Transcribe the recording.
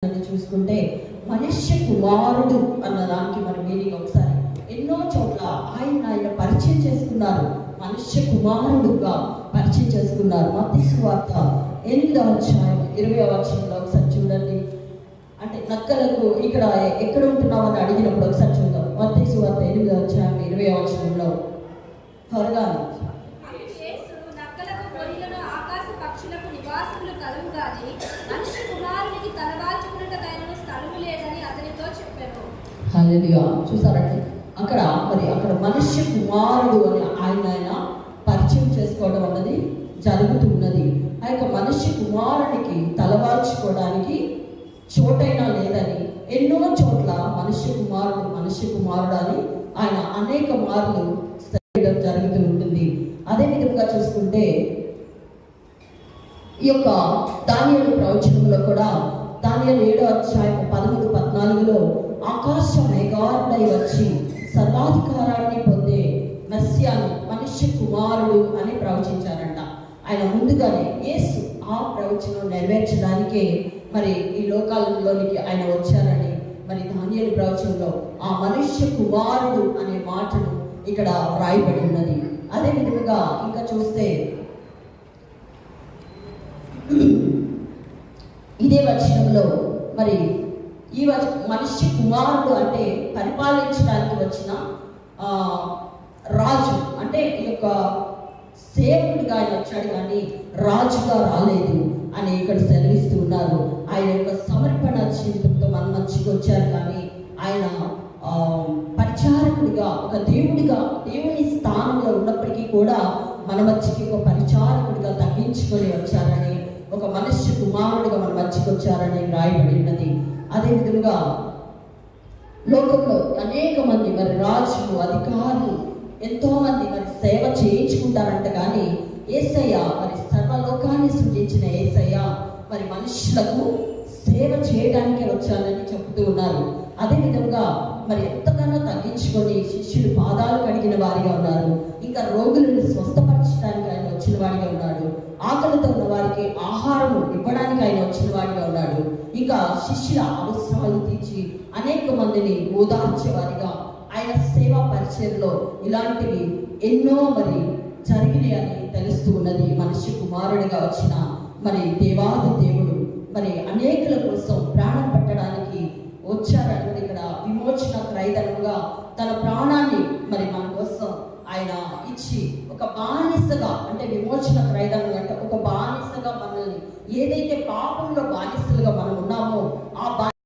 చూసుకుంటే మనుష్య కుమారుడు అన్న దానికి మన మీనింగ్ ఒకసారి ఎన్నో చోట్ల ఆయన పరిచయం చేసుకున్నారు. మనుష్య కుమారుడుగా పరిచయం చేసుకున్నారు. మత్తయి సువార్త 8వ అధ్యాయం 20వ వచనంలో ఒకసారి చూడండి. అంటే నక్కలకు ఇక్కడ ఎక్కడ ఉంటున్నామని అడిగినప్పుడు ఒకసారి చూద్దాం. మత్తయి సువార్త 8వ అధ్యాయం 20వ వచనంలో త్వరగా చూసారండి. అక్కడ మనుష్య కుమారుడు అని ఆయన పరిచయం చేసుకోవడం అన్నది జరుగుతున్నది. ఆ యొక్క మనుష్య కుమారునికి తలవాల్చుకోవడానికి చోటైనా లేదని ఎన్నో చోట్ల మనుష్య కుమారుడు అని ఆయన అనేక మార్లు జరుగుతూ ఉంటుంది. అదే విధంగా చూసుకుంటే ఈ యొక్క దానియేలు ప్రవచనంలో కూడా దానియేలు 7వ అధ్యాయం 13-14లో ఆకాశ మేఘారుడై వచ్చి సర్వాధికారాన్ని పొందే మెస్సియాను మనుష్య కుమారుడు అని ప్రవచించారంట. ఆయన ముందుగానే యేసు ఆ ప్రవచనం నెరవేర్చడానికే మరి ఈ లోకాలలోనికి ఆయన వచ్చారని మరి దానియేలు ప్రవచనంలో ఆ మనుష్య కుమారుడు అనే మాటను ఇక్కడ వ్రాయబడి ఉన్నది. అదే విధంగా ఇంకా చూస్తే ఇదే వచనంలో మరి ఈ మనుష్య కుమారుడు అంటే పరిపాలించడానికి వచ్చిన రాజు, అంటే ఈ యొక్క సేవకుడిగా ఆయన వచ్చాడు కానీ రాజుగా రాలేదు అని ఇక్కడ సెలవిస్తూ ఉన్నారు. ఆయన యొక్క సమర్పణ జీవితంతో మన మధ్యకి వచ్చారు కానీ ఆయన పరిచారకుడిగా ఒక దేవుని స్థానంలో ఉన్నప్పటికీ కూడా మన మధ్యకి ఒక పరిచారకుడిగా తగ్గించుకొని వచ్చారని, ఒక మనుష్య కుమారుడిగా మన మధ్యకి వచ్చారని రాయబడి ఉన్నది. అదే విధంగా లోకంలో అనేక మంది మరి రాజులు, అధికారులు ఎంతో మంది మరి సేవ చేయించుకుంటారంట కానీ యేసయ్య మరి సర్వలోకాన్ని సృజించిన యేసయ్య మరి మనుషులకు సేవ చేయడానికే వచ్చానని చెబుతూ ఉన్నారు. అదే విధంగా మరి ఎంతగానో తగ్గించుకొని శిష్యులు పాదాలు కడిగిన వారిగా ఉన్నారు. ఇంకా రోగులను స్వస్థపరచడానికి ఆయన వచ్చిన వాడిగా ఉన్నాడు. ఆకలితో ఉన్న వారికి ఆహారం ఇవ్వడానికి ఆయన వచ్చిన వాడిగా ఉన్నాడు. ఇంకా శిష్యుల అవసరాలు తీర్చి అనేక మందిని ఓదార్చే వారిగా ఆయన సేవా పరిచయంలో ఇలాంటివి ఎన్నో మరి జరిగినాయని తెలుస్తూ ఉన్నది. మనిషి కుమారుడిగా వచ్చిన మరి దేవాది దేవుడు మరి అనేకుల కోసం